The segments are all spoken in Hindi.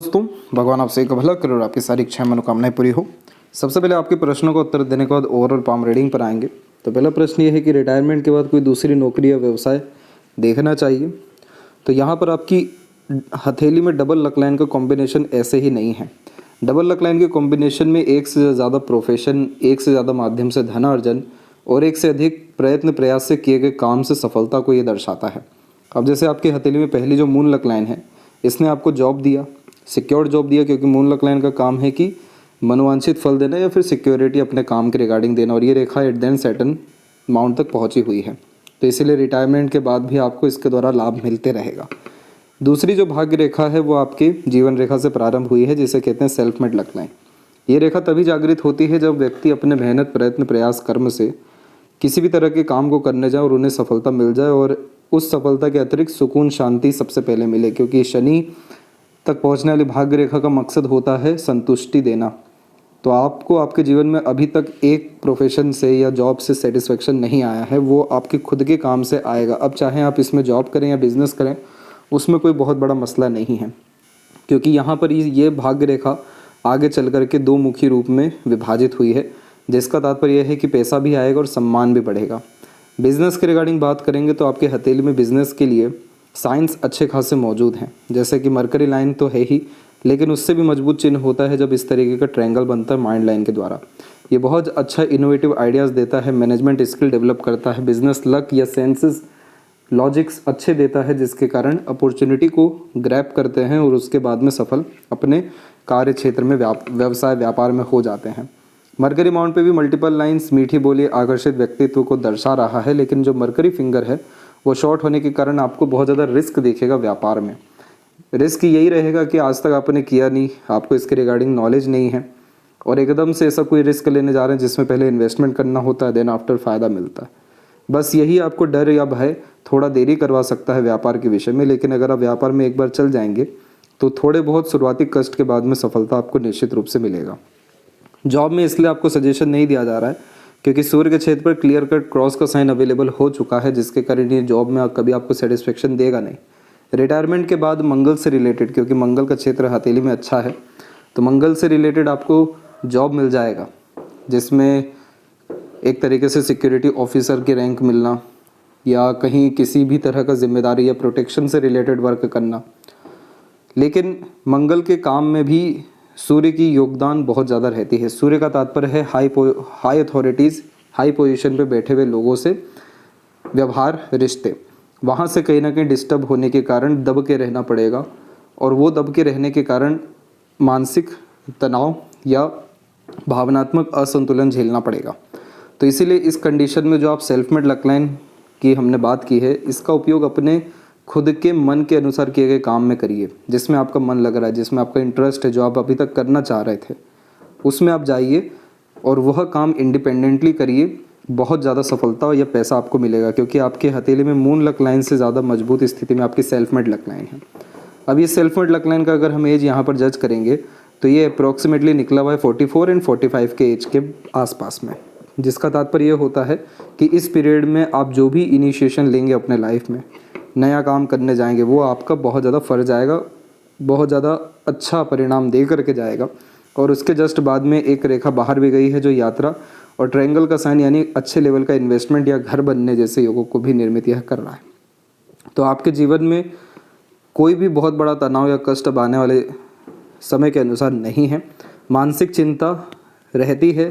दोस्तों, भगवान आपसे एक भला करे और आपकी सारी इच्छाएं मनोकामनाएं पूरी हो। सबसे पहले आपके प्रश्नों का उत्तर देने के बाद ओवरऑल पाम रीडिंग पर आएंगे। तो पहला प्रश्न ये है कि रिटायरमेंट के बाद कोई दूसरी नौकरी या व्यवसाय देखना चाहिए। तो यहाँ पर आपकी हथेली में डबल लकलाइन का कॉम्बिनेशन ऐसे ही नहीं है। डबल लकलाइन के कॉम्बिनेशन में एक से ज़्यादा प्रोफेशन, एक से ज़्यादा माध्यम से धनार्जन और एक से अधिक प्रयत्न प्रयास से किए गए काम से सफलता को ये दर्शाता है। अब जैसे आपकी हथेली में पहली जो मून लकलाइन है, इसने आपको जॉब दिया, सिक्योर्ड जॉब दिया, क्योंकि मून लकलाइन का काम है कि मनोवांछित फल देना या फिर सिक्योरिटी अपने काम के रिगार्डिंग देना, और ये रेखा एट देन सर्टेन अमाउंट तक पहुंची हुई है। तो इसीलिए रिटायरमेंट के बाद भी आपको इसके द्वारा लाभ मिलते रहेगा। दूसरी जो भाग्य रेखा है वो आपकी जीवन रेखा से प्रारंभ हुई है, जिसे कहते हैं सेल्फ मेड लकलाइन। ये रेखा तभी जागृत होती है जब व्यक्ति अपने मेहनत, प्रयत्न, प्रयास, कर्म से किसी भी तरह के काम को करने जाए और उन्हें सफलता मिल जाए, और उस सफलता के अतिरिक्त सुकून, शांति सबसे पहले मिले, क्योंकि शनि तक पहुंचने वाली भाग्य रेखा का मकसद होता है संतुष्टि देना। तो आपको आपके जीवन में अभी तक एक प्रोफेशन से या जॉब से सेटिस्फेक्शन नहीं आया है, वो आपके खुद के काम से आएगा। अब चाहे आप इसमें जॉब करें या बिजनेस करें, उसमें कोई बहुत बड़ा मसला नहीं है, क्योंकि यहाँ पर ये भाग्य रेखा आगे चल कर के दो मुखी रूप में विभाजित हुई है, जिसका तात्पर्य यह है कि पैसा भी आएगा और सम्मान भी बढ़ेगा। बिजनेस के रिगार्डिंग बात करेंगे तो आपके हथेली में बिजनेस के लिए साइंस अच्छे खासे मौजूद हैं, जैसे कि मरकरी लाइन तो है ही, लेकिन उससे भी मजबूत चिन्ह होता है जब इस तरीके का ट्रायंगल बनता है माइंड लाइन के द्वारा। ये बहुत अच्छा इनोवेटिव आइडियाज़ देता है, मैनेजमेंट स्किल डेवलप करता है, बिजनेस लक या सेंसेस लॉजिक्स अच्छे देता है, जिसके कारण अपॉर्चुनिटी को ग्रैब करते हैं और उसके बाद में सफल अपने कार्य क्षेत्र में व्यवसाय व्यापार में हो जाते हैं। मरकरी माउंट पे भी मल्टीपल लाइंस, मीठी बोली, आकर्षित व्यक्तित्व को दर्शा रहा है, लेकिन जो मरकरी फिंगर है वो शॉर्ट होने के कारण आपको बहुत ज़्यादा रिस्क दिखेगा व्यापार में। रिस्क यही रहेगा कि आज तक आपने किया नहीं, आपको इसके रिगार्डिंग नॉलेज नहीं है, और एकदम से ऐसा कोई रिस्क लेने जा रहे हैं जिसमें पहले इन्वेस्टमेंट करना होता है, देन आफ्टर फ़ायदा मिलता है। बस यही आपको डर या भय थोड़ा देरी करवा सकता है व्यापार के विषय में, लेकिन अगर आप व्यापार में एक बार चल जाएंगे तो थोड़े बहुत शुरुआती कष्ट के बाद में सफलता आपको निश्चित रूप से मिलेगा। जॉब में इसलिए आपको सजेशन नहीं दिया जा रहा है क्योंकि सूर्य के क्षेत्र पर क्लियर कट क्रॉस का साइन अवेलेबल हो चुका है, जिसके कारण ये जॉब में कभी आपको सेटिस्फेक्शन देगा नहीं। रिटायरमेंट के बाद मंगल से रिलेटेड, क्योंकि मंगल का क्षेत्र हथेली में अच्छा है, तो मंगल से रिलेटेड आपको जॉब मिल जाएगा, जिसमें एक तरीके से सिक्योरिटी ऑफिसर की रैंक मिलना या कहीं किसी भी तरह का जिम्मेदारी या प्रोटेक्शन से रिलेटेड वर्क करना। लेकिन मंगल के काम में भी सूर्य की योगदान बहुत ज़्यादा रहती है। सूर्य का तात्पर्य है हाई अथॉरिटीज़, हाई पोजीशन पे बैठे हुए लोगों से व्यवहार, रिश्ते। वहाँ से कहीं ना कहीं डिस्टर्ब होने के कारण दब के रहना पड़ेगा, और वो दब के रहने के कारण मानसिक तनाव या भावनात्मक असंतुलन झेलना पड़ेगा। तो इसीलिए इस कंडीशन में जो आप सेल्फ मेड लकलाइन की हमने बात की है, इसका उपयोग अपने खुद के मन के अनुसार किए गए काम में करिए, जिसमें आपका मन लग रहा है, जिसमें आपका इंटरेस्ट है, जो आप अभी तक करना चाह रहे थे उसमें आप जाइए और वह काम इंडिपेंडेंटली करिए। बहुत ज़्यादा सफलता या पैसा आपको मिलेगा, क्योंकि आपके हथेली में मून लक लाइन से ज़्यादा मजबूत स्थिति में आपकी सेल्फ मेड लक लाइन है। अब ये सेल्फ मेड लक लाइन का अगर हम एज यहाँ पर जज करेंगे तो ये अप्रॉक्सीमेटली निकला हुआ है 44 एंड 45 के एज के आसपास में, जिसका तात्पर्य ये होता है कि इस पीरियड में आप जो भी इनिशिएशन लेंगे अपने लाइफ में, नया काम करने जाएंगे, वो आपका बहुत ज़्यादा फर्ज आएगा, बहुत ज़्यादा अच्छा परिणाम दे करके जाएगा। और उसके जस्ट बाद में एक रेखा बाहर भी गई है जो यात्रा और ट्रायंगल का साइन, यानी अच्छे लेवल का इन्वेस्टमेंट या घर बनने जैसे योगों को भी निर्मित यह कर रहा है। तो आपके जीवन में कोई भी बहुत बड़ा तनाव या कष्ट अब आने वाले समय के अनुसार नहीं है। मानसिक चिंता रहती है,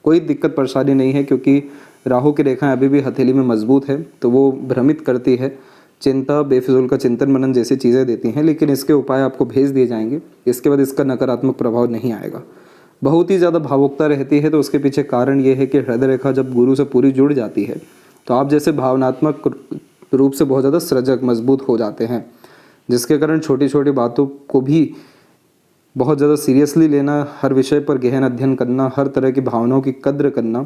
कोई दिक्कत परेशानी नहीं है, क्योंकि राहु की रेखाएं अभी भी हथेली में मजबूत है, तो वो भ्रमित करती है, चिंता, बेफिजूल का चिंतन मनन जैसी चीज़ें देती हैं, लेकिन इसके उपाय आपको भेज दिए जाएंगे। इसके बाद इसका नकारात्मक प्रभाव नहीं आएगा। बहुत ही ज़्यादा भावुकता रहती है, तो उसके पीछे कारण ये है कि हृदय रेखा जब गुरु से पूरी जुड़ जाती है तो आप जैसे भावनात्मक रूप से बहुत ज़्यादा सृजक, मजबूत हो जाते हैं, जिसके कारण छोटी छोटी बातों को भी बहुत ज़्यादा सीरियसली लेना, हर विषय पर गहन अध्ययन करना, हर तरह की भावनाओं की कद्र करना,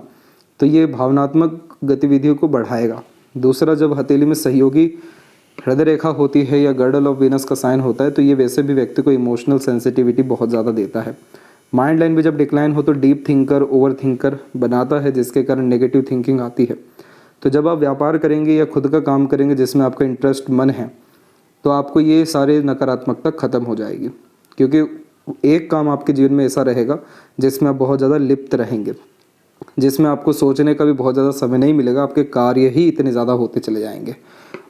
तो ये भावनात्मक गतिविधियों को बढ़ाएगा। दूसरा, जब हथेली में सहयोगी हृदय रेखा होती है या गर्डल ऑफ वीनस का साइन होता है, तो ये वैसे भी व्यक्ति को इमोशनल सेंसिटिविटी बहुत ज़्यादा देता है। माइंड लाइन भी जब डिक्लाइन हो तो डीप थिंकर, ओवर थिंकर बनाता है, जिसके कारण नेगेटिव थिंकिंग आती है। तो जब आप व्यापार करेंगे या खुद का काम करेंगे जिसमें आपका इंटरेस्ट मन है, तो आपको ये सारे नकारात्मकता खत्म हो जाएगी। क्योंकि एक काम आपके जीवन में ऐसा रहेगा जिसमें आप बहुत ज़्यादा लिप्त रहेंगे, जिसमें आपको सोचने का भी बहुत ज़्यादा समय नहीं मिलेगा, आपके कार्य ही इतने ज़्यादा होते चले जाएंगे।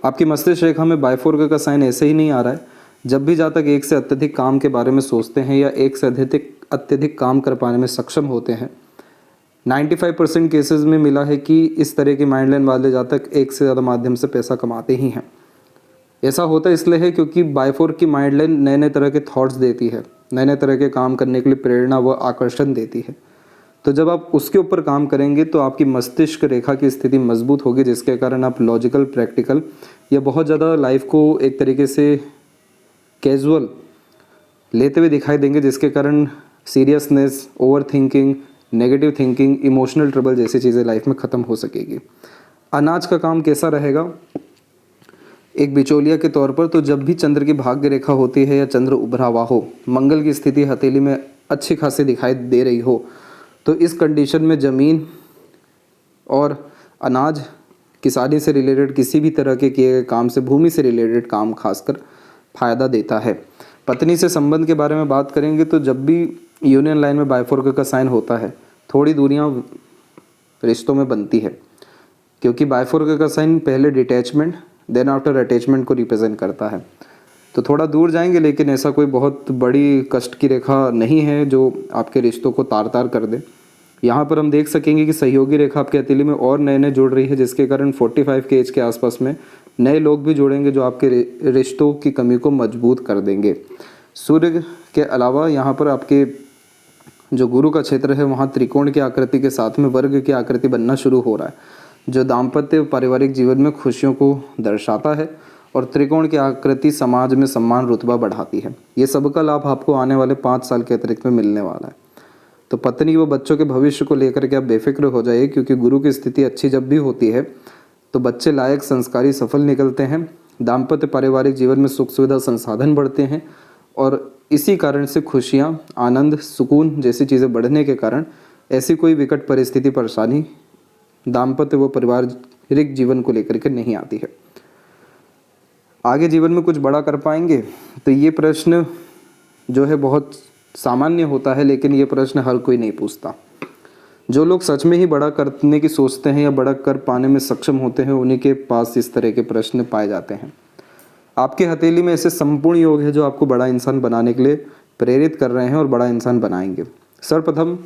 आपकी मस्तिष्क रेखा में बाइफोर्क का साइन ऐसे ही नहीं आ रहा है। जब भी जहाँ तक एक से अत्यधिक काम के बारे में सोचते हैं या एक से अत्यधिक काम कर पाने में सक्षम होते हैं, 95% केसेस में मिला है कि इस तरह की माइंड लाइन वाले जहाँ तक एक से ज़्यादा माध्यम से पैसा कमाते ही हैं। ऐसा होता इसलिए है क्योंकि बाइफोर्क की माइंड लाइन नए नए तरह के थॉट्स देती है, नए नए तरह के काम करने के लिए प्रेरणा व आकर्षण देती है। तो जब आप उसके ऊपर काम करेंगे तो आपकी मस्तिष्क रेखा की स्थिति मजबूत होगी, जिसके कारण आप लॉजिकल, प्रैक्टिकल या बहुत ज़्यादा लाइफ को एक तरीके से कैजुअल लेते हुए दिखाई देंगे, जिसके कारण seriousness, over thinking, negative thinking, emotional trouble जैसी चीज़ें लाइफ में ख़त्म हो सकेगी। अनाज का काम कैसा रहेगा एक बिचौलिया के तौर पर? तो जब भी चंद्र की भाग्य रेखा होती है या चंद्र उभरा हुआ हो, मंगल की स्थिति हथेली में अच्छी खासी दिखाई दे रही हो, तो इस कंडीशन में ज़मीन और अनाज, किसानी से रिलेटेड किसी भी तरह के किए गए काम से, भूमि से रिलेटेड काम खासकर फ़ायदा देता है। पत्नी से संबंध के बारे में बात करेंगे तो जब भी यूनियन लाइन में बाइफोर्क का साइन होता है, थोड़ी दूरियां रिश्तों में बनती है, क्योंकि बाइफोर्क का साइन पहले डिटैचमेंट देन आफ्टर अटैचमेंट को रिप्रेजेंट करता है। तो थोड़ा दूर जाएंगे, लेकिन ऐसा कोई बहुत बड़ी कष्ट की रेखा नहीं है जो आपके रिश्तों को तार तार कर दे। यहाँ पर हम देख सकेंगे कि सहयोगी रेखा आपके हथेली में और नए नए जुड़ रही है, जिसके कारण 45 के एज के आसपास में नए लोग भी जुड़ेंगे जो आपके रिश्तों की कमी को मजबूत कर देंगे। सूर्य के अलावा यहाँ पर आपके जो गुरु का क्षेत्र है वहाँ त्रिकोण की आकृति के साथ में वर्ग की आकृति बनना शुरू हो रहा है, जो दाम्पत्य पारिवारिक जीवन में खुशियों को दर्शाता है, और त्रिकोण की आकृति समाज में सम्मान रुतबा बढ़ाती है। ये सबका लाभ आपको आने वाले 5 साल के अतिरिक्त में मिलने वाला है। तो पत्नी व बच्चों के भविष्य को लेकर के आप बेफिक्र हो जाइए, क्योंकि गुरु की स्थिति अच्छी जब भी होती है तो बच्चे लायक, संस्कारी, सफल निकलते हैं। दाम्पत्य पारिवारिक जीवन में सुख सुविधा संसाधन बढ़ते हैं, और इसी कारण से खुशियाँ, आनंद, सुकून जैसी चीज़ें बढ़ने के कारण ऐसी कोई विकट परिस्थिति, परेशानी दाम्पत्य व पारिवारिक जीवन को लेकर के नहीं आती है। आगे जीवन में कुछ बड़ा कर पाएंगे? तो ये प्रश्न जो है बहुत सामान्य होता है, लेकिन ये प्रश्न हर कोई नहीं पूछता। जो लोग सच में ही बड़ा करने की सोचते हैं या बड़ा कर पाने में सक्षम होते हैं, उन्हीं के पास इस तरह के प्रश्न पाए जाते हैं। आपके हथेली में ऐसे संपूर्ण योग है जो आपको बड़ा इंसान बनाने के लिए प्रेरित कर रहे हैं और बड़ा इंसान बनाएंगे। सर्वप्रथम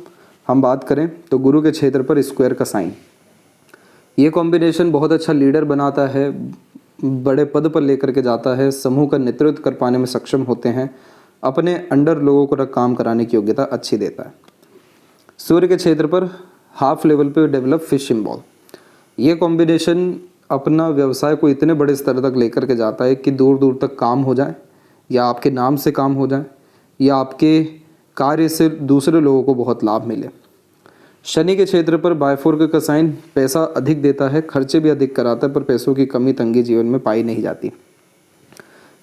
हम बात करें तो गुरु के क्षेत्र पर स्क्वायर का साइन, ये कॉम्बिनेशन बहुत अच्छा लीडर बनाता है, बड़े पद पर लेकर के जाता है, समूह का नेतृत्व कर पाने में सक्षम होते हैं, अपने अंडर लोगों को काम कराने की योग्यता अच्छी देता है। सूर्य के क्षेत्र पर हाफ लेवल पे डेवलप फिश सिंबल, ये कॉम्बिनेशन अपना व्यवसाय को इतने बड़े स्तर तक लेकर के जाता है कि दूर दूर तक काम हो जाए, या आपके नाम से काम हो जाए, या आपके कार्य से दूसरे लोगों को बहुत लाभ मिले। शनि के क्षेत्र पर बाइफोर्क का साइन पैसा अधिक देता है, खर्चे भी अधिक कराता है, पर पैसों की कमी तंगी जीवन में पाई नहीं जाती।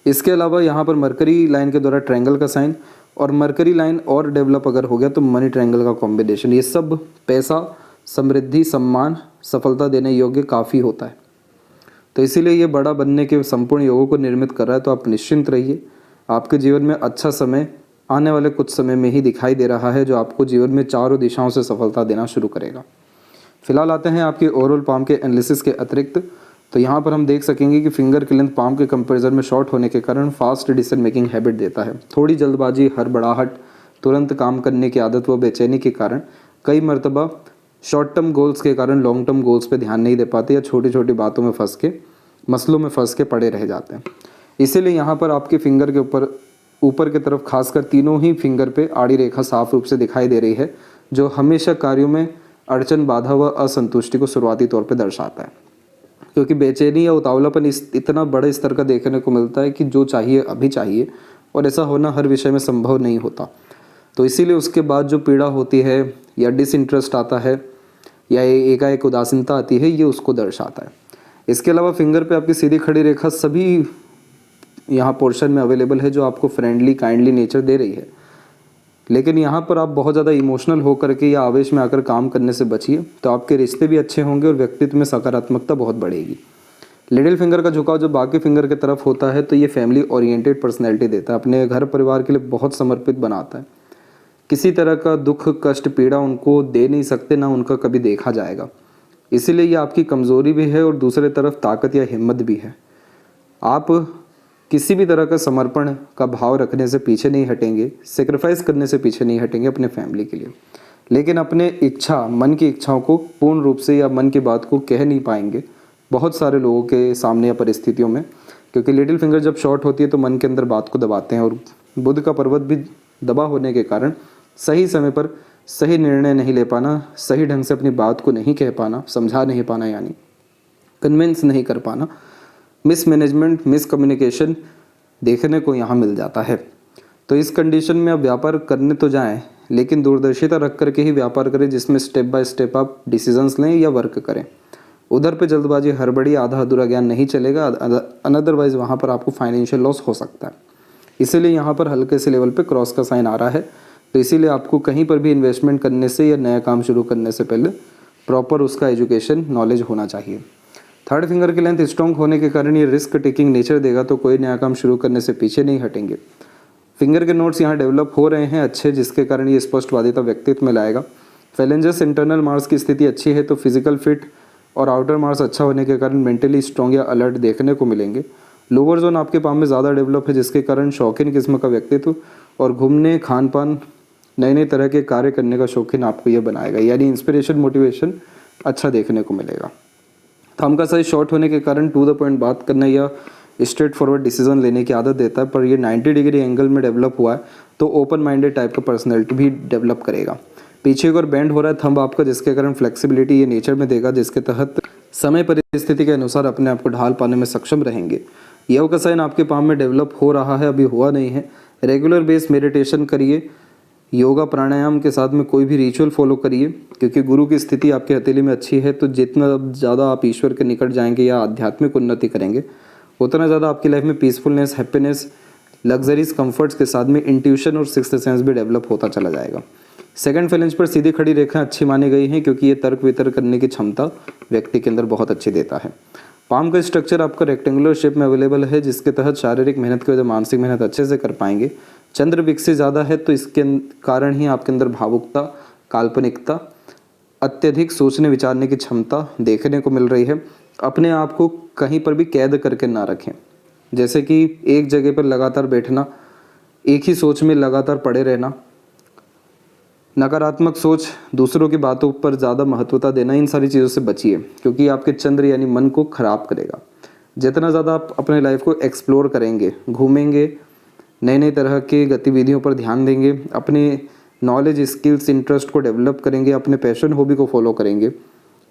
इसके अलावा यहाँ पर मरकरी लाइन के द्वारा ट्रायंगल का साइन, और मरकरी लाइन और डेवलप अगर हो गया तो मनी ट्रायंगल का कॉम्बिनेशन, ये सब पैसा, समृद्धि, सम्मान, सफलता देने योग्य काफ़ी होता है। तो इसीलिए ये बड़ा बनने के संपूर्ण योगों को निर्मित कर रहा है। तो आप निश्चिंत रहिए, आपके जीवन में अच्छा समय आने वाले कुछ समय में ही दिखाई दे रहा है, जो आपको जीवन में चारों दिशाओं से सफलता देना शुरू करेगा। फिलहाल आते हैं आपके ओवरऑल पाम के एनालिसिस के अतिरिक्त। तो यहाँ पर हम देख सकेंगे कि फिंगर की लेंथ पाम के कंपैरिजन में शॉर्ट होने के कारण फास्ट डिसीजन मेकिंग हैबिट देता है। थोड़ी जल्दबाजी, हड़बड़ाहट, तुरंत काम करने की आदत व बेचैनी के कारण कई मरतबा शॉर्ट टर्म गोल्स के कारण लॉन्ग टर्म गोल्स पे ध्यान नहीं दे पाते, या छोटी छोटी बातों में फंस के, मसलों में फंस के पड़े रह जाते हैं। इसीलिए यहाँ पर आपके फिंगर के ऊपर की तरफ खासकर तीनों ही फिंगर पे आड़ी रेखा साफ रूप से दिखाई दे रही है, जो हमेशा कार्यों में अड़चन, बाधा व असंतुष्टि को शुरुआती तौर पे दर्शाता है। क्योंकि बेचैनी या उतावलापन इतना बड़े स्तर का देखने को मिलता है कि जो चाहिए अभी चाहिए, और ऐसा होना हर विषय में संभव नहीं होता। तो इसीलिए उसके बाद जो पीड़ा होती है या डिसइंटरेस्ट आता है या एकाएक उदासीनता आती है, ये उसको दर्शाता है। इसके अलावा फिंगर पे आपकी सीधी खड़ी रेखा सभी यहाँ पोर्शन में अवेलेबल है, जो आपको फ्रेंडली, काइंडली नेचर दे रही है। लेकिन यहाँ पर आप बहुत ज़्यादा इमोशनल होकर के या आवेश में आकर काम करने से बचिए, तो आपके रिश्ते भी अच्छे होंगे और व्यक्तित्व में सकारात्मकता बहुत बढ़ेगी। लिटिल फिंगर का झुकाव जब बाकी फिंगर की तरफ होता है तो ये फैमिली ओरिएंटेड पर्सनैलिटी देता है, अपने घर परिवार के लिए बहुत समर्पित बनाता है। किसी तरह का दुख कष्ट पीड़ा उनको दे नहीं सकते, ना उनका कभी देखा जाएगा। इसीलिए ये आपकी कमज़ोरी भी है और दूसरे तरफ ताकत या हिम्मत भी है। आप किसी भी तरह का समर्पण का भाव रखने से पीछे नहीं हटेंगे, सेक्रीफाइस करने से पीछे नहीं हटेंगे अपने फैमिली के लिए, लेकिन अपने इच्छा मन की इच्छाओं को पूर्ण रूप से या मन की बात को कह नहीं पाएंगे बहुत सारे लोगों के सामने या परिस्थितियों में, क्योंकि लिटिल फिंगर जब शॉर्ट होती है तो मन के अंदर बात को दबाते हैं और बुध का पर्वत भी दबा होने के कारण सही समय पर सही निर्णय नहीं ले पाना, सही ढंग से अपनी बात को नहीं कह पाना, समझा नहीं पाना, यानी कन्विंस नहीं कर पाना, मिसमैनेजमेंट मिसकम्युनिकेशन देखने को यहाँ मिल जाता है। तो इस कंडीशन में आप व्यापार करने तो जाएं, लेकिन दूरदर्शिता रख करके ही व्यापार करें, जिसमें स्टेप बाय स्टेप आप डिसीजंस लें या वर्क करें। उधर पे जल्दबाजी हड़बड़ी आधा अधूरा ज्ञान नहीं चलेगा, अनदरवाइज वहाँ पर आपको फाइनेंशियल लॉस हो सकता है। इसीलिए यहाँ पर हल्के से लेवल पे क्रॉस का साइन आ रहा है, तो इसीलिए आपको कहीं पर भी इन्वेस्टमेंट करने से या नया काम शुरू करने से पहले प्रॉपर उसका एजुकेशन नॉलेज होना चाहिए। थर्ड फिंगर की लेंथ स्ट्रॉन्ग होने के कारण ये रिस्क टेकिंग नेचर देगा, तो कोई नया काम शुरू करने से पीछे नहीं हटेंगे। फिंगर के नोट्स यहाँ डेवलप हो रहे हैं अच्छे, जिसके कारण ये स्पष्टवादिता व्यक्तित्व में लाएगा। फैलेंजस इंटरनल मार्स की स्थिति अच्छी है, तो फिजिकल फिट और आउटर मार्स अच्छा होने के कारण मेंटली स्ट्रॉन्ग या अलर्ट देखने को मिलेंगे। लोअर जोन आपके पाम में ज़्यादा डेवलप है, जिसके कारण शौकीन किस्म का व्यक्तित्व और घूमने खान पान नए नए तरह के कार्य करने का शौकीन आपको ये बनाएगा, यानी इंस्पिरेशन मोटिवेशन अच्छा देखने को मिलेगा। थंब का साइज शॉर्ट होने के कारण टू द पॉइंट बात करना या स्ट्रेट फॉरवर्ड डिसीजन लेने की आदत देता है, पर ये 90 डिग्री एंगल में डेवलप हुआ है, तो ओपन माइंडेड टाइप का पर्सनैलिटी भी डेवलप करेगा। पीछे की ओर बेंड हो रहा है थंब आपका, जिसके कारण फ्लेक्सिबिलिटी ये नेचर में देगा, जिसके तहत समय परिस्थिति के अनुसार अपने आप को ढाल पाने में सक्षम रहेंगे। यह का साइन आपके पाम में डेवलप हो रहा है, अभी हुआ नहीं है। रेगुलर बेस मेडिटेशन करिए, योगा प्राणायाम के साथ में कोई भी रिचुअल फॉलो करिए, क्योंकि गुरु की स्थिति आपके हथेली में अच्छी है, तो जितना ज़्यादा आप ईश्वर के निकट जाएंगे या आध्यात्मिक उन्नति करेंगे, उतना ज़्यादा आपकी लाइफ में पीसफुलनेस हैप्पीनेस लग्जरीज कंफर्ट्स के साथ में इंट्यूशन और सिक्स्थ सेंस भी डेवलप होता चला जाएगा। सेकंड फैलेंज पर सीधी खड़ी रेखाएं अच्छी मानी गई हैं, क्योंकि ये तर्क वितर्क करने की क्षमता व्यक्ति के अंदर बहुत अच्छी देता है। पाम का स्ट्रक्चर आपका रेक्टेंगुलर शेप में अवेलेबल है, जिसके तहत शारीरिक मेहनत की वजह मानसिक मेहनत अच्छे से कर पाएंगे। चंद्र विकसित ज़्यादा है, तो इसके कारण ही आपके अंदर भावुकता काल्पनिकता अत्यधिक सोचने विचारने की क्षमता देखने को मिल रही है। अपने आप को कहीं पर भी कैद करके ना रखें, जैसे कि एक जगह पर लगातार बैठना, एक ही सोच में लगातार पड़े रहना, नकारात्मक सोच, दूसरों की बातों पर ज़्यादा महत्वता देना, इन सारी चीज़ों से बचिए, क्योंकि आपके चंद्र यानी मन को खराब करेगा। जितना ज़्यादा आप अपने लाइफ को एक्सप्लोर करेंगे, घूमेंगे, नए नए तरह की गतिविधियों पर ध्यान देंगे, अपने नॉलेज स्किल्स इंटरेस्ट को डेवलप करेंगे, अपने पैशन हॉबी को फॉलो करेंगे,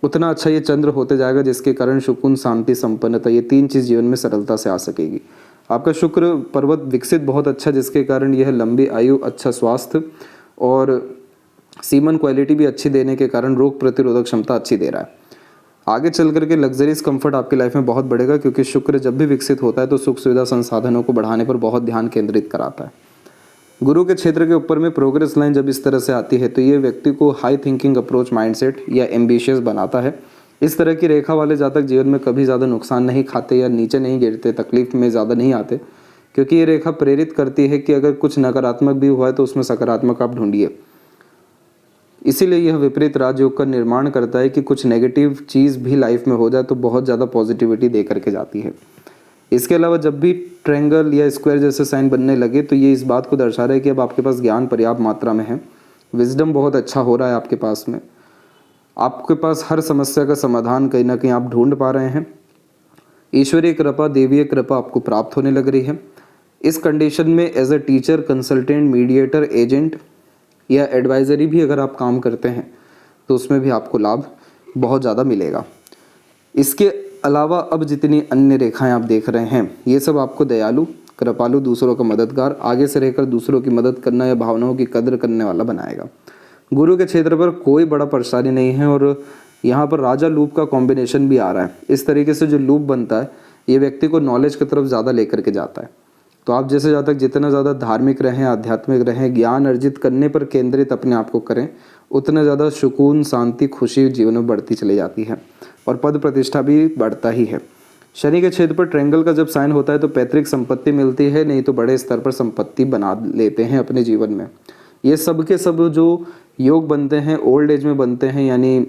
उतना अच्छा ये चंद्र होते जाएगा, जिसके कारण सुकून शांति संपन्नता ये तीन चीज़ जीवन में सरलता से आ सकेगी। आपका शुक्र पर्वत विकसित बहुत अच्छा, जिसके कारण यह लंबी आयु, अच्छा स्वास्थ्य और सीमन क्वालिटी भी अच्छी देने के कारण रोग प्रतिरोधक क्षमता अच्छी दे रहा है। आगे चल करके लग्जरीज कंफर्ट आपकी लाइफ में बहुत बढ़ेगा, क्योंकि शुक्र जब भी विकसित होता है तो सुख सुविधा संसाधनों को बढ़ाने पर बहुत ध्यान केंद्रित कराता है। गुरु के क्षेत्र के ऊपर में प्रोग्रेस लाइन जब इस तरह से आती है, तो ये व्यक्ति को हाई थिंकिंग अप्रोच माइंडसेट या एम्बिशियस बनाता है। इस तरह की रेखा वाले जातक जीवन में कभी ज़्यादा नुकसान नहीं खाते या नीचे नहीं गिरते, तकलीफ में ज़्यादा नहीं आते, क्योंकि ये रेखा प्रेरित करती है कि अगर कुछ नकारात्मक भी हुआ है तो उसमें सकारात्मक आप ढूंढिए। इसीलिए यह विपरीत राजयोग का निर्माण करता है कि कुछ नेगेटिव चीज़ भी लाइफ में हो जाए तो बहुत ज़्यादा पॉजिटिविटी दे करके जाती है। इसके अलावा जब भी ट्रायंगल या स्क्वायर जैसे साइन बनने लगे तो ये इस बात को दर्शा रहा है कि अब आपके पास ज्ञान पर्याप्त मात्रा में है, विजडम बहुत अच्छा हो रहा है आपके पास में, आपके पास हर समस्या का समाधान कहीं ना कहीं आप ढूंढ पा रहे हैं। ईश्वरीय कृपा देवीय कृपा आपको प्राप्त होने लग रही है। इस कंडीशन में as a teacher, consultant, mediator, agent या एडवाइजरी भी अगर आप काम करते हैं तो उसमें भी आपको लाभ बहुत ज़्यादा मिलेगा। इसके अलावा अब जितनी अन्य रेखाएं आप देख रहे हैं ये सब आपको दयालु, कृपालु, दूसरों का मददगार, आगे से रहकर दूसरों की मदद करना या भावनाओं की कदर करने वाला बनाएगा। गुरु के क्षेत्र पर कोई बड़ा परेशानी नहीं है और यहाँ पर राजा लूप का कॉम्बिनेशन भी आ रहा है। इस तरीके से जो लूप बनता है ये व्यक्ति को नॉलेज की तरफ ज़्यादा लेकर के जाता है। तो आप जैसे जातक जितना ज़्यादा धार्मिक रहें, आध्यात्मिक रहें, ज्ञान अर्जित करने पर केंद्रित अपने आप को करें, उतना ज़्यादा सुकून, शांति, खुशी जीवन में बढ़ती चली जाती है और पद प्रतिष्ठा भी बढ़ता ही है। शनि के क्षेत्र पर ट्रायंगल का जब साइन होता है तो पैतृक संपत्ति मिलती है, नहीं तो बड़े स्तर पर संपत्ति बना लेते हैं अपने जीवन में। ये सब के सब जो योग बनते हैं ओल्ड एज में बनते हैं, यानी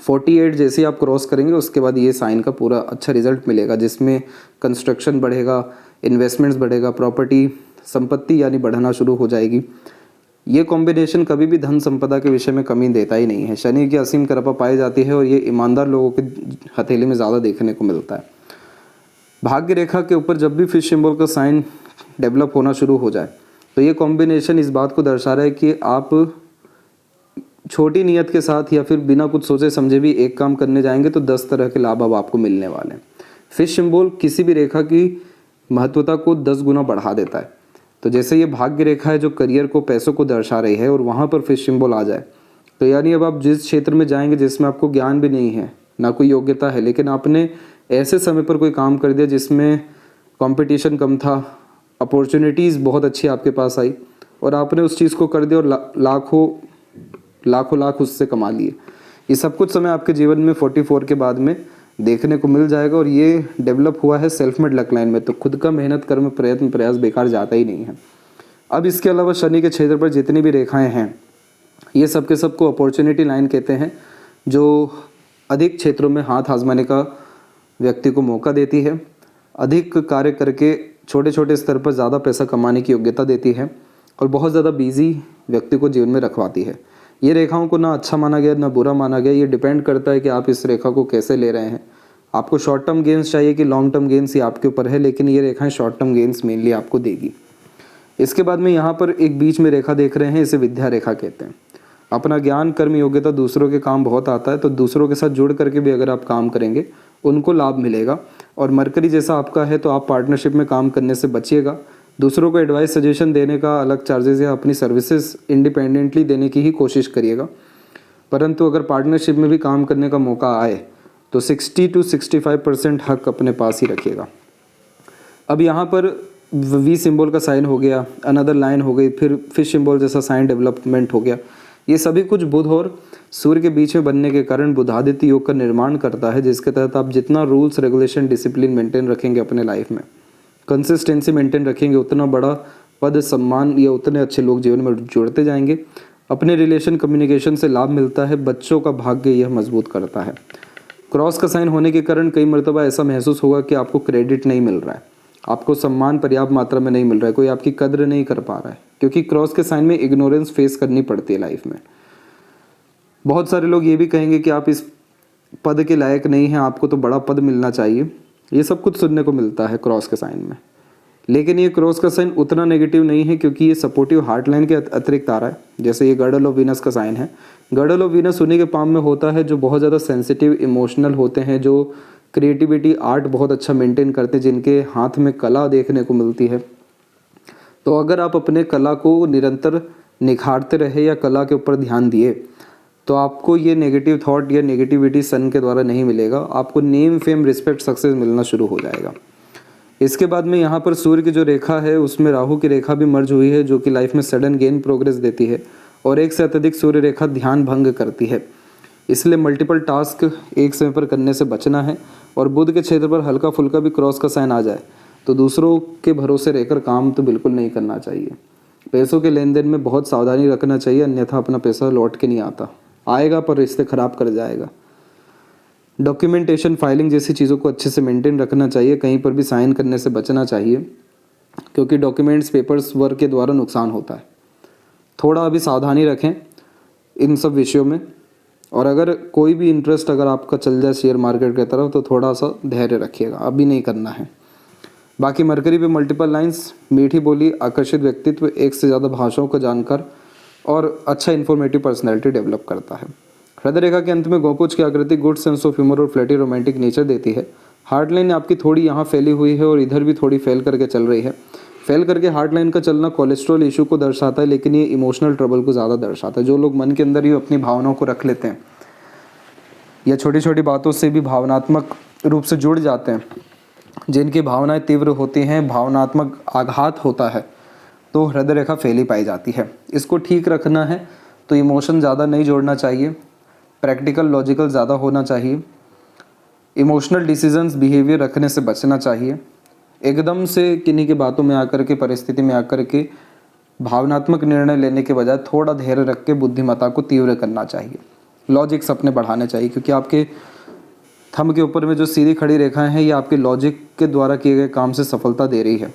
48 जैसे आप क्रॉस करेंगे उसके बाद ये साइन का पूरा अच्छा रिजल्ट मिलेगा, जिसमें कंस्ट्रक्शन बढ़ेगा, इन्वेस्टमेंट्स बढ़ेगा, प्रॉपर्टी संपत्ति यानी बढ़ना शुरू हो जाएगी। ये कॉम्बिनेशन कभी भी धन संपदा के विषय में कमी देता ही नहीं है। शनि की असीम कृपा पाई जाती है और ये ईमानदार लोगों के हथेली में ज़्यादा देखने को मिलता है। भाग्य रेखा के ऊपर जब भी फिश सिंबल का साइन डेवलप होना शुरू हो जाए तो ये कॉम्बिनेशन इस बात को दर्शा रहा है कि आप छोटी नियत के साथ या फिर बिना कुछ सोचे समझे भी एक काम करने जाएंगे तो 10 तरह के लाभ अब आपको मिलने वाले हैं। फिश सिंबल किसी भी रेखा की महत्वता को 10 गुना बढ़ा देता है। तो जैसे ये भाग्य रेखा है जो करियर को, पैसों को दर्शा रही है, और वहाँ पर फिश सिंबल आ जाए तो यानी अब आप जिस क्षेत्र में जाएंगे जिसमें आपको ज्ञान भी नहीं है, ना कोई योग्यता है, लेकिन आपने ऐसे समय पर कोई काम कर दिया जिसमें कंपटीशन कम था, अपॉर्चुनिटीज़ बहुत अच्छी आपके पास आई और आपने उस चीज़ को कर दिया और लाखों लाख उससे कमा लिए। ये सब कुछ समय आपके जीवन में 44 के बाद में देखने को मिल जाएगा और ये डेवलप हुआ है सेल्फ मेड लक लाइन में। तो खुद का मेहनत, कर्म, प्रयत्न, प्रयास बेकार जाता ही नहीं है। अब इसके अलावा शनि के क्षेत्र पर जितनी भी रेखाएं हैं ये सब के सबको अपॉर्चुनिटी लाइन कहते हैं, जो अधिक क्षेत्रों में हाथ आजमाने का व्यक्ति को मौका देती है, अधिक कार्य करके छोटे छोटे स्तर पर ज़्यादा पैसा कमाने की योग्यता देती है और बहुत ज़्यादा बिजी व्यक्ति को जीवन में रखवाती है। ये रेखाओं को ना अच्छा माना गया ना बुरा माना गया, ये डिपेंड करता है कि आप इस रेखा को कैसे ले रहे हैं। आपको शॉर्ट टर्म गेन्स चाहिए कि लॉन्ग टर्म गेन्स, ये आपके ऊपर है, लेकिन ये रेखाएं शॉर्ट टर्म गेन्स मेनली आपको देगी। इसके बाद में यहाँ पर एक बीच में रेखा देख रहे हैं, इसे विद्या रेखा कहते हैं। अपना ज्ञान, कर्म, योग्यता दूसरों के काम बहुत आता है, तो दूसरों के साथ जुड़ करके भी अगर आप काम करेंगे उनको लाभ मिलेगा। और मरकरी जैसा आपका है तो आप पार्टनरशिप में काम करने से बचिएगा। दूसरों को एडवाइस, सजेशन देने का अलग चार्जेस या अपनी सर्विसेज इंडिपेंडेंटली देने की ही कोशिश करिएगा। परंतु अगर पार्टनरशिप में भी काम करने का मौका आए तो 60 to 65% हक अपने पास ही रखिएगा। अब यहाँ पर वी सिंबल का साइन हो गया, अनदर लाइन हो गई, फिर फिश सिंबल जैसा साइन डेवलपमेंट हो गया। ये सभी कुछ बुध और सूर्य के बीच में बनने के कारण बुधादित्य योग का निर्माण करता है, जिसके तहत आप जितना रूल्स, रेगुलेशन, डिसिप्लिन मेंटेन रखेंगे अपने लाइफ में, कंसिस्टेंसी मेंटेन रखेंगे, उतना बड़ा पद, सम्मान या उतने अच्छे लोग जीवन में जुड़ते जाएंगे। अपने रिलेशन, कम्युनिकेशन से लाभ मिलता है। बच्चों का भाग्य यह मजबूत करता है। क्रॉस का साइन होने के कारण कई मरतबा ऐसा महसूस होगा कि आपको क्रेडिट नहीं मिल रहा है, आपको सम्मान पर्याप्त मात्रा में नहीं मिल रहा है, कोई आपकी कद्र नहीं कर पा रहा है, क्योंकि क्रॉस के साइन में इग्नोरेंस फेस करनी पड़ती है लाइफ में। बहुत सारे लोग ये भी कहेंगे कि आप इस पद के लायक नहीं हैं, आपको तो बड़ा पद मिलना चाहिए। ये सब कुछ सुनने को मिलता है क्रॉस के साइन में, लेकिन ये क्रॉस का साइन उतना नेगेटिव नहीं है, क्योंकि ये सपोर्टिव हार्ट लाइन के अतिरिक्त आ रहा है। जैसे ये गर्डल ऑफ वीनस का साइन है, गर्डल ऑफ वीनस उन्हीं के पाम में होता है जो बहुत ज़्यादा सेंसिटिव, इमोशनल होते हैं, जो क्रिएटिविटी, आर्ट बहुत अच्छा मेंटेन करते हैं, जिनके हाथ में कला देखने को मिलती है। तो अगर आप अपने कला को निरंतर निखारते रहे या कला के ऊपर ध्यान दिए तो आपको ये नेगेटिव थॉट या नेगेटिविटी सन के द्वारा नहीं मिलेगा। आपको नेम, फेम, रिस्पेक्ट, सक्सेस मिलना शुरू हो जाएगा। इसके बाद में यहाँ पर सूर्य की जो रेखा है उसमें राहु की रेखा भी मर्ज हुई है, जो कि लाइफ में सडन गेन प्रोग्रेस देती है और एक से अत्यधिक सूर्य रेखा ध्यान भंग करती है। इसलिए मल्टीपल टास्क एक समय पर करने से बचना है। और बुध के क्षेत्र पर हल्का फुल्का भी क्रॉस का साइन आ जाए तो दूसरों के भरोसे रहकर काम तो बिल्कुल नहीं करना चाहिए। पैसों के लेन देन में बहुत सावधानी रखना चाहिए, अन्यथा अपना पैसा लौट के नहीं आता, आएगा पर रिश्ते खराब कर जाएगा। डॉक्यूमेंटेशन, फाइलिंग जैसी चीज़ों को अच्छे से मेंटेन रखना चाहिए। कहीं पर भी साइन करने से बचना चाहिए, क्योंकि डॉक्यूमेंट्स, पेपर्स, वर्क के द्वारा नुकसान होता है। थोड़ा अभी सावधानी रखें इन सब विषयों में। और अगर कोई भी इंटरेस्ट अगर आपका चल जाए शेयर मार्केट की तरफ तो थोड़ा सा धैर्य रखिएगा, अभी नहीं करना है। बाकी मरकरी पे मल्टीपल लाइंस, मीठी बोली, आकर्षित व्यक्तित्व, एक से ज़्यादा भाषाओं को जानकर और अच्छा इन्फॉर्मेटिव पर्सनैलिटी डेवलप करता है। हृदय रेखा के अंत में गोपुच की आकृति गुड सेंस ऑफ ह्यूमर और फ्लैटी रोमांटिक नेचर देती है। हार्ट लाइन आपकी थोड़ी यहाँ फैली हुई है और इधर भी थोड़ी फेल करके चल रही है। फेल करके हार्ट लाइन का चलना कोलेस्ट्रॉल इशू को दर्शाता है, लेकिन ये इमोशनल ट्रबल को ज़्यादा दर्शाता है। जो लोग मन के अंदर ही अपनी भावनाओं को रख लेते हैं या छोटी छोटी बातों से भी भावनात्मक रूप से जुड़ जाते हैं, जिनकी भावनाएं तीव्र होती हैं, भावनात्मक आघात होता है, तो हृदय रेखा फैली पाई जाती है। इसको ठीक रखना है तो इमोशन ज़्यादा नहीं जोड़ना चाहिए, प्रैक्टिकल, लॉजिकल ज़्यादा होना चाहिए। इमोशनल डिसीजंस बिहेवियर रखने से बचना चाहिए। एकदम से किन्हीं की बातों में आकर के, परिस्थिति में आकर के भावनात्मक निर्णय लेने के बजाय थोड़ा धैर्य रख के बुद्धिमत्ता को तीव्र करना चाहिए। लॉजिक्स अपने बढ़ाने चाहिए, क्योंकि आपके थंब के ऊपर में जो सीधी खड़ी रेखाएं हैं ये आपके लॉजिक के द्वारा किए गए काम से सफलता दे रही है।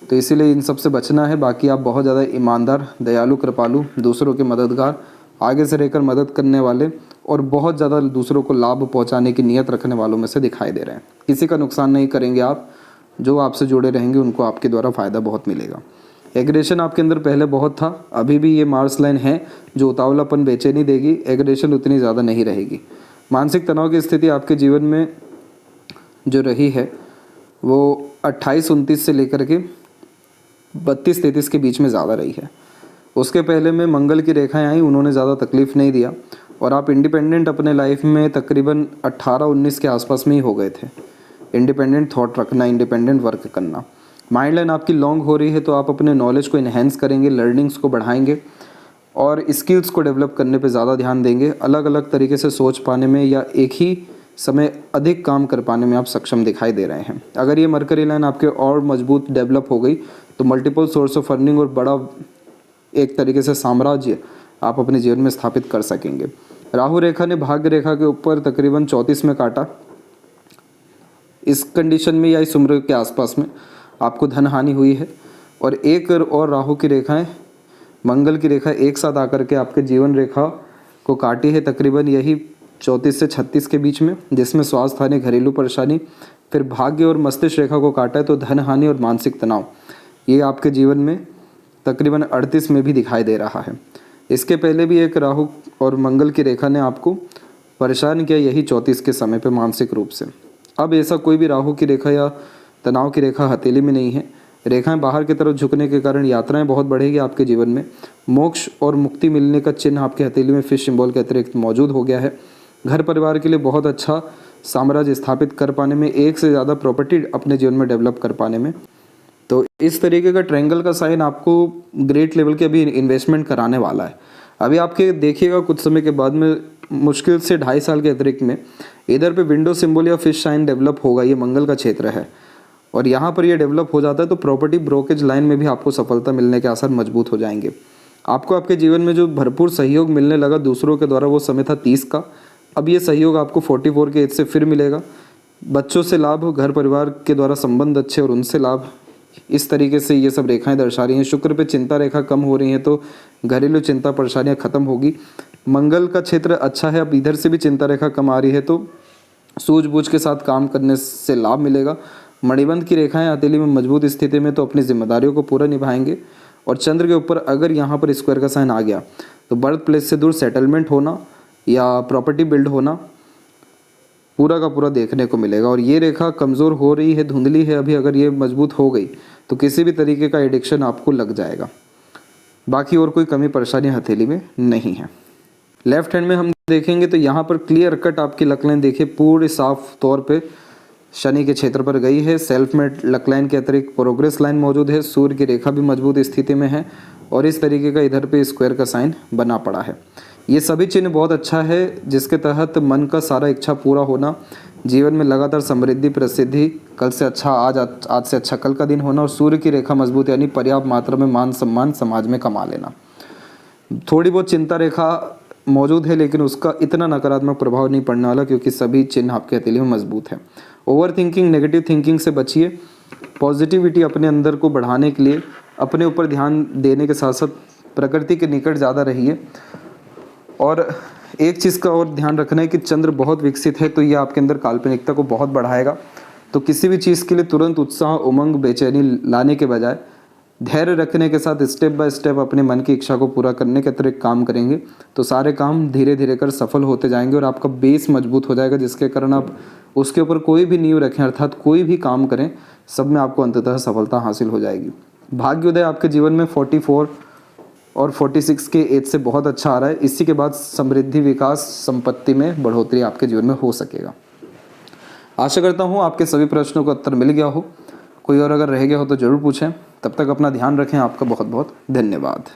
तो इसीलिए इन सब से बचना है। बाकी आप बहुत ज़्यादा ईमानदार, दयालु, कृपालु, दूसरों के मददगार, आगे से रहकर मदद करने वाले और बहुत ज़्यादा दूसरों को लाभ पहुंचाने की नीयत रखने वालों में से दिखाई दे रहे हैं। किसी का नुकसान नहीं करेंगे आप, जो आपसे जुड़े रहेंगे उनको आपके द्वारा फ़ायदा बहुत मिलेगा। एग्रेशन आपके अंदर पहले बहुत था, अभी भी ये मार्स लाइन है जो उतावलापन बेचैनी देगी, एग्रेशन उतनी ज़्यादा नहीं रहेगी। मानसिक तनाव की स्थिति आपके जीवन में जो रही है वो 28-29 से लेकर के 32-33 के बीच में ज़्यादा रही है। उसके पहले में मंगल की रेखाएं आई, उन्होंने ज़्यादा तकलीफ़ नहीं दिया और आप इंडिपेंडेंट अपने लाइफ में तकरीबन 18-19 के आसपास में ही हो गए थे। इंडिपेंडेंट थॉट रखना, इंडिपेंडेंट वर्क करना। माइंड लाइन आपकी लॉन्ग हो रही है तो आप अपने नॉलेज को इन्हेंस करेंगे, लर्निंग्स को बढ़ाएंगे और स्किल्स को डेवलप करने पे ज़्यादा ध्यान देंगे। अलग अलग तरीके से सोच पाने में या एक ही समय अधिक काम कर पाने में आप सक्षम दिखाई दे रहे हैं। अगर ये मरकरी लाइन आपके और मजबूत डेवलप हो गई तो मल्टीपल सोर्स ऑफ अर्निंग और बड़ा एक तरीके से साम्राज्य आप अपने जीवन में स्थापित कर सकेंगे। राहु रेखा ने भाग्य रेखा के ऊपर तकरीबन 34 में काटा। इस कंडीशन में या इस उम्र के आसपास में आपको धन हानि हुई है और एक और राहु की रेखाएं, मंगल की रेखा एक साथ आकर के आपके जीवन रेखा को काटी है तकरीबन यही 34 से 36 के बीच में, जिसमें स्वास्थ्य हानि, घरेलू परेशानी, फिर भाग्य और मस्तिष्क रेखा को काटा है तो धन हानि और मानसिक तनाव ये आपके जीवन में तकरीबन 38 में भी दिखाई दे रहा है। इसके पहले भी एक राहु और मंगल की रेखा ने आपको परेशान किया यही 34 के समय पे मानसिक रूप से। अब ऐसा कोई भी राहु की रेखा या तनाव की रेखा हथेली में नहीं है। रेखाएं बाहर की तरफ झुकने के कारण यात्राएं बहुत बढ़ेगी आपके जीवन में। मोक्ष और मुक्ति मिलने का चिन्ह आपके हथेली में फिश सिंबल के अतिरिक्त मौजूद हो गया है। घर परिवार के लिए बहुत अच्छा साम्राज्य स्थापित कर पाने में, एक से ज़्यादा प्रॉपर्टी अपने जीवन में डेवलप कर पाने में। तो इस तरीके का ट्रायंगल का साइन आपको ग्रेट लेवल के अभी इन्वेस्टमेंट कराने वाला है। अभी आपके देखिएगा कुछ समय के बाद में मुश्किल से 2.5 साल के अतिरिक्त में इधर पे विंडो सिंबल या फिश साइन डेवलप होगा। ये मंगल का क्षेत्र है और यहाँ पर ये डेवलप हो जाता है तो प्रॉपर्टी ब्रोकेज लाइन में भी आपको सफलता मिलने के आसार मजबूत हो जाएंगे। आपको आपके जीवन में जो भरपूर सहयोग मिलने लगा दूसरों के द्वारा, वो समय था 30 का। अब ये सहयोग आपको 44 के एज से फिर मिलेगा। बच्चों से लाभ, घर परिवार के द्वारा संबंध अच्छे और उनसे लाभ, इस तरीके से ये सब रेखाएं दर्शा रही हैं। शुक्र पे चिंता रेखा कम हो रही है तो घरेलू चिंता परेशानियां खत्म होगी। मंगल का क्षेत्र अच्छा है, अब इधर से भी चिंता रेखा कम आ रही है तो सूझबूझ के साथ काम करने से लाभ मिलेगा। मणिबंध की रेखाएं हथेली में मजबूत स्थिति में तो अपनी जिम्मेदारियों को पूरा निभाएंगे। और चंद्र के ऊपर अगर यहाँ पर स्क्वायर का साइन आ गया तो बर्थ प्लेस से दूर सेटलमेंट होना या प्रॉपर्टी बिल्ड होना पूरा का पूरा देखने को मिलेगा। और ये रेखा कमज़ोर हो रही है, धुंधली है अभी, अगर ये मजबूत हो गई तो किसी भी तरीके का एडिक्शन आपको लग जाएगा। बाकी और कोई कमी परेशानी हथेली में नहीं है। लेफ्ट हैंड में हम देखेंगे तो यहाँ पर क्लियर कट आपकी लक लाइन देखिए पूरे साफ तौर पे शनि के क्षेत्र पर गई है। सेल्फ मेड लक लाइन के अतिरिक्त प्रोग्रेस लाइन मौजूद है। सूर्य की रेखा भी मजबूत स्थिति में है और इस तरीके का इधर पे स्क्वायर का साइन बना पड़ा है। ये सभी चिन्ह बहुत अच्छा है जिसके तहत मन का सारा इच्छा पूरा होना, जीवन में लगातार समृद्धि, प्रसिद्धि, कल से अच्छा आज से अच्छा कल का दिन होना और सूर्य की रेखा मजबूत यानी पर्याप्त मात्रा में मान सम्मान समाज में कमा लेना। थोड़ी बहुत चिंता रेखा मौजूद है लेकिन उसका इतना नकारात्मक प्रभाव नहीं पड़ने वाला क्योंकि सभी चिन्ह आपके हथेली में मजबूत है। ओवर थिंकिंग, नेगेटिव थिंकिंग से बचिए। पॉजिटिविटी अपने अंदर को बढ़ाने के लिए अपने ऊपर ध्यान देने के साथ साथ प्रकृति के निकट ज़्यादा रहिए। और एक चीज़ का और ध्यान रखना है कि चंद्र बहुत विकसित है तो ये आपके अंदर काल्पनिकता को बहुत बढ़ाएगा। तो किसी भी चीज़ के लिए तुरंत उत्साह, उमंग, बेचैनी लाने के बजाय धैर्य रखने के साथ स्टेप बाय स्टेप अपने मन की इच्छा को पूरा करने के अतिरिक्त काम करेंगे तो सारे काम धीरे धीरे कर सफल होते जाएंगे और आपका बेस मजबूत हो जाएगा, जिसके कारण आप उसके ऊपर कोई भी नींव रखें अर्थात कोई भी काम करें सब में आपको अंततः सफलता हासिल हो जाएगी। भाग्योदय आपके जीवन में 44 और 46 के एज से बहुत अच्छा आ रहा है। इसी के बाद समृद्धि, विकास, संपत्ति में बढ़ोतरी आपके जीवन में हो सकेगा। आशा करता हूँ आपके सभी प्रश्नों का उत्तर मिल गया हो। कोई और अगर रह गया हो तो ज़रूर पूछें। तब तक अपना ध्यान रखें। आपका बहुत बहुत धन्यवाद।